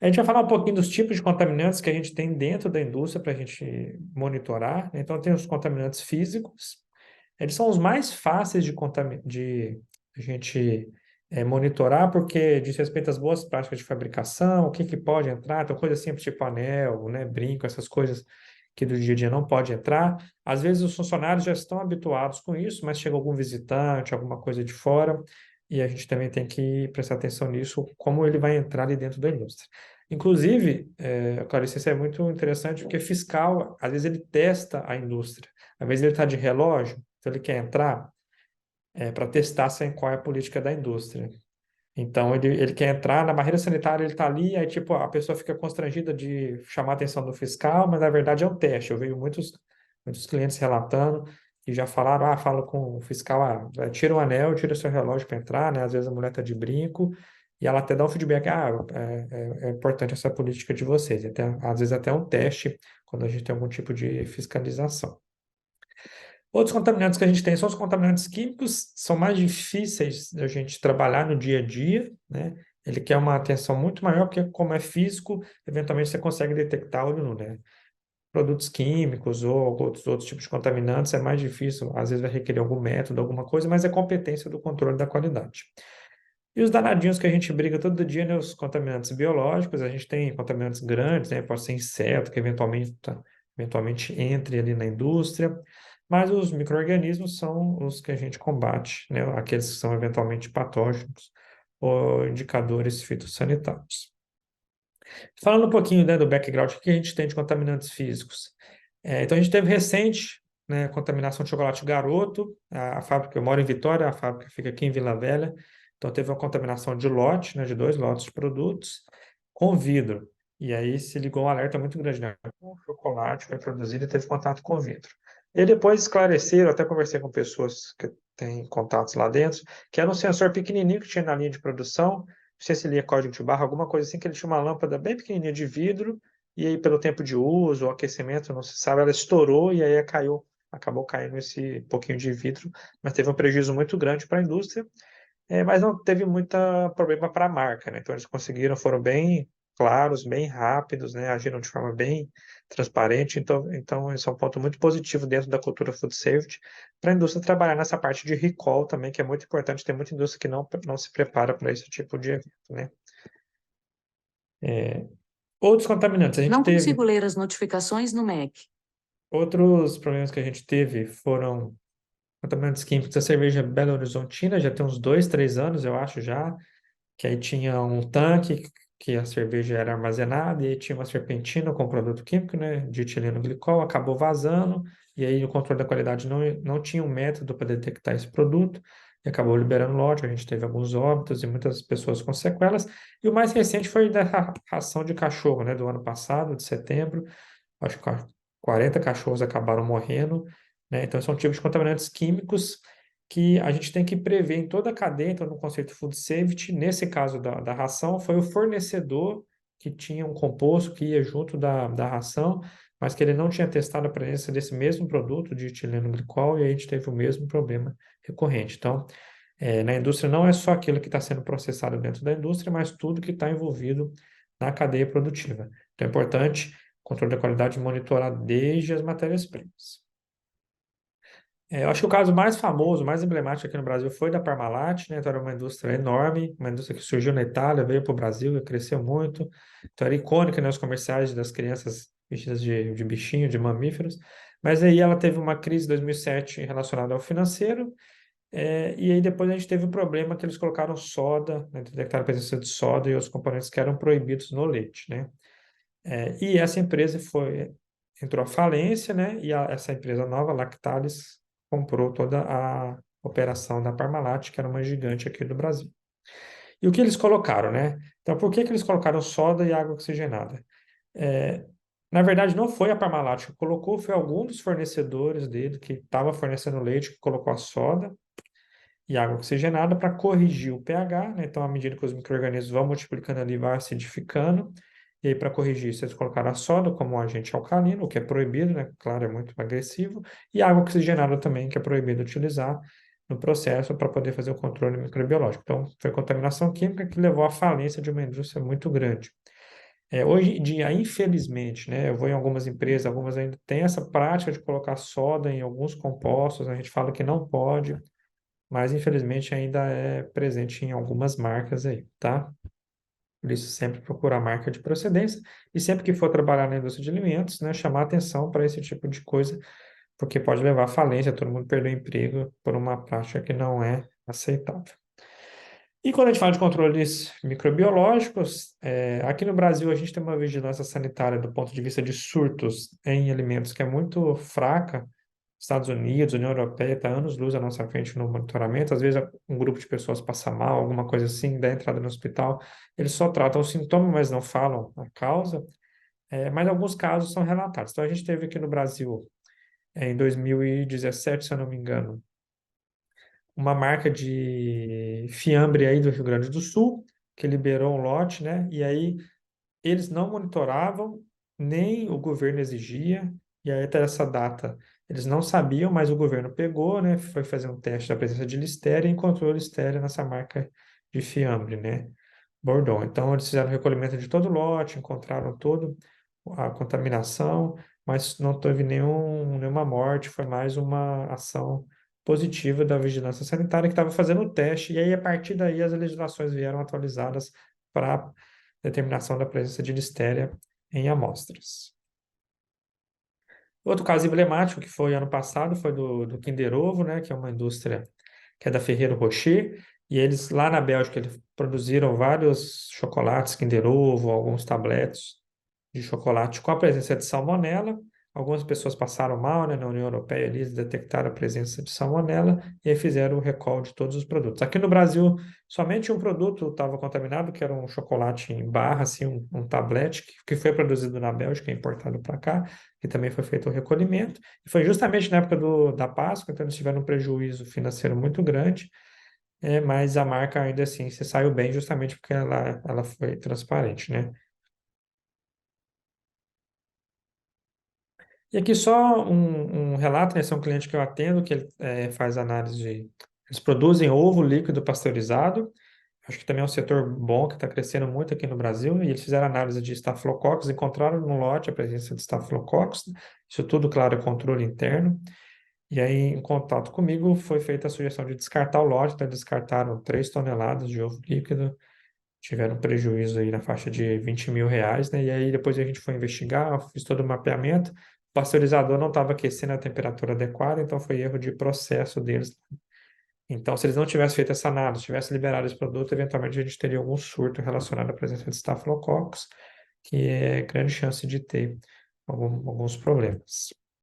A gente vai falar um pouquinho dos tipos de contaminantes que a gente tem dentro da indústria para a gente monitorar, né? Então, tem os contaminantes físicos, eles são os mais fáceis de a gente monitorar, porque diz respeito às boas práticas de fabricação, o que que pode entrar, então coisas simples tipo anel, né, brinco, essas coisas que do dia a dia não pode entrar. Às vezes os funcionários já estão habituados com isso, mas chega algum visitante, alguma coisa de fora, e a gente também tem que prestar atenção nisso, como ele vai entrar ali dentro da indústria. Inclusive, Clarice, isso é muito interessante, porque fiscal, às vezes ele testa a indústria. Às vezes ele está de relógio, então ele quer entrar para testar qual é a política da indústria. Então ele quer entrar na barreira sanitária, ele está ali, aí tipo, a pessoa fica constrangida de chamar a atenção do fiscal, mas na verdade é um teste. Eu vejo muitos clientes relatando e já falaram, fala com o fiscal, tira o anel, tira o seu relógio para entrar, né? Às vezes a mulher está de brinco e ela até dá um feedback, é importante essa política de vocês. Até, às vezes até um teste quando a gente tem algum tipo de fiscalização. Outros contaminantes que a gente tem são os contaminantes químicos, são mais difíceis da gente trabalhar no dia a dia, né? Ele quer uma atenção muito maior, porque como é físico, eventualmente você consegue detectar olho nu, né? Produtos químicos ou outros tipos de contaminantes é mais difícil, às vezes vai requerer algum método, alguma coisa, mas é competência do controle da qualidade. E os danadinhos que a gente briga todo dia, né? Os contaminantes biológicos, a gente tem contaminantes grandes, né? Pode ser inseto, que eventualmente entre ali na indústria, mas os micro-organismos são os que a gente combate, né? Aqueles que são eventualmente patógenos ou indicadores fitossanitários. Falando um pouquinho, né, do background, o que a gente tem de contaminantes físicos? Então, a gente teve recente, né, contaminação de chocolate Garoto, a fábrica, eu moro em Vitória, a fábrica fica aqui em Vila Velha, então teve uma contaminação de lote, né, de 2 lotes de produtos com vidro. E aí se ligou um alerta muito grande, né? O chocolate foi produzido e teve contato com vidro. E depois esclareceram, até conversei com pessoas que têm contatos lá dentro, que era um sensor pequenininho que tinha na linha de produção, não sei se ele lia código de barra, alguma coisa assim, que ele tinha uma lâmpada bem pequenininha de vidro, e aí pelo tempo de uso, o aquecimento, não se sabe, ela estourou e aí acabou caindo esse pouquinho de vidro, mas teve um prejuízo muito grande para a indústria, mas não teve muito problema para a marca, né? Então eles conseguiram, foram bem claros, bem rápidos, né? Agiram de forma bem transparente. Então isso é um ponto muito positivo dentro da cultura food safety para a indústria trabalhar nessa parte de recall também, que é muito importante. Tem muita indústria que não se prepara para esse tipo de evento, né? É, outros contaminantes, a gente Não teve consigo ler as notificações no Mac. outros problemas que a gente teve foram contaminantes químicos da cerveja Belo Horizontina, já tem uns 2, 3 anos, eu acho já, que aí tinha um tanque que a cerveja era armazenada e aí tinha uma serpentina com produto químico, né, de etileno glicol, acabou vazando e aí o controle da qualidade não tinha um método para detectar esse produto e acabou liberando lote, a gente teve alguns óbitos e muitas pessoas com sequelas. E o mais recente foi da ração de cachorro, né, do ano passado, de setembro, acho que 40 cachorros acabaram morrendo, né? Então são tipos de contaminantes químicos que a gente tem que prever em toda a cadeia, então no conceito food safety, nesse caso da ração, foi o fornecedor que tinha um composto que ia junto da ração, mas que ele não tinha testado a presença desse mesmo produto de etileno glicol e aí a gente teve o mesmo problema recorrente. Então, na indústria não é só aquilo que está sendo processado dentro da indústria, mas tudo que está envolvido na cadeia produtiva. Então é importante controle da qualidade monitorar desde as matérias-primas. Eu acho que o caso mais famoso, mais emblemático aqui no Brasil foi da Parmalat, né? Então era uma indústria enorme, uma indústria que surgiu na Itália, veio para o Brasil e cresceu muito. Então era icônica, né? Os comerciais das crianças vestidas de bichinho, de mamíferos. Mas aí ela teve uma crise em 2007 relacionada ao financeiro, e aí depois a gente teve o problema que eles colocaram soda, né? Detectaram a presença de soda e os componentes que eram proibidos no leite, né? E essa empresa entrou à falência, né? E essa empresa nova, Lactalis, comprou toda a operação da Parmalat, que era uma gigante aqui do Brasil. E o que eles colocaram, né? Então, por que que eles colocaram soda e água oxigenada? É, Na verdade, não foi a Parmalat que colocou, foi algum dos fornecedores dele que estava fornecendo leite que colocou a soda e água oxigenada para corrigir o pH, né? Então, à medida que os micro-organismos vão multiplicando ali, vai acidificando. E aí, para corrigir isso, eles colocaram a soda como um agente alcalino, o que é proibido, né? Claro, é muito agressivo. E água oxigenada também, que é proibido utilizar no processo para poder fazer o controle microbiológico. Então, foi contaminação química que levou à falência de uma indústria muito grande. Hoje em dia, infelizmente, né, eu vou em algumas empresas, algumas ainda têm essa prática de colocar soda em alguns compostos, a gente fala que não pode, mas infelizmente ainda é presente em algumas marcas aí, tá? Por isso, sempre procurar a marca de procedência e sempre que for trabalhar na indústria de alimentos, né, chamar atenção para esse tipo de coisa, porque pode levar à falência, todo mundo perder o emprego por uma prática que não é aceitável. E quando a gente fala de controles microbiológicos, aqui no Brasil a gente tem uma vigilância sanitária do ponto de vista de surtos em alimentos que é muito fraca. Estados Unidos, União Europeia está anos-luz à nossa frente no monitoramento. Às vezes um grupo de pessoas passa mal, alguma coisa assim, dá entrada no hospital. Eles só tratam o sintoma, mas não falam a causa. Mas alguns casos são relatados. Então a gente teve aqui no Brasil, em 2017, se eu não me engano, uma marca de fiambre aí do Rio Grande do Sul, que liberou um lote, né? E aí eles não monitoravam, nem o governo exigia, e aí até essa data eles não sabiam, mas o governo pegou, né? Foi fazer um teste da presença de listeria e encontrou listeria nessa marca de fiambre, né? Bordeaux. Então eles fizeram o recolhimento de todo o lote, encontraram toda a contaminação, mas não teve nenhuma morte, foi mais uma ação positiva da vigilância sanitária que estava fazendo o teste, e aí a partir daí as legislações vieram atualizadas para determinação da presença de listéria em amostras. Outro caso emblemático que foi ano passado foi do Kinder Ovo, né, que é uma indústria que é da Ferrero Rocher, e eles lá na Bélgica eles produziram vários chocolates Kinder Ovo, alguns tabletes de chocolate com a presença de salmonela. Algumas pessoas passaram mal, né, na União Europeia, eles detectaram a presença de salmonela e aí fizeram o recall de todos os produtos. Aqui no Brasil, somente um produto estava contaminado, que era um chocolate em barra, assim, um tablete, que foi produzido na Bélgica e importado para cá, que também foi feito o recolhimento. E foi justamente na época da Páscoa, então eles tiveram um prejuízo financeiro muito grande, mas a marca ainda assim se saiu bem justamente porque ela foi transparente, né? E aqui só um relato, né? Esse é um cliente que eu atendo, que ele faz análise de... Eles produzem ovo líquido pasteurizado. Acho que também é um setor bom que está crescendo muito aqui no Brasil. E eles fizeram análise de estafilococcus, encontraram no lote a presença de estafilococcus. Isso tudo, claro, é controle interno. E aí, em contato comigo, foi feita a sugestão de descartar o lote. Então, eles descartaram 3 toneladas de ovo líquido, tiveram prejuízo aí na faixa de R$ 20.000, né? E aí depois a gente foi investigar, fiz todo o mapeamento. O pasteurizador não estava aquecendo a temperatura adequada, então foi erro de processo deles. Então, se eles não tivessem feito essa análise, tivessem liberado esse produto, eventualmente a gente teria algum surto relacionado à presença de Staphylococcus, que é grande chance de ter alguns problemas.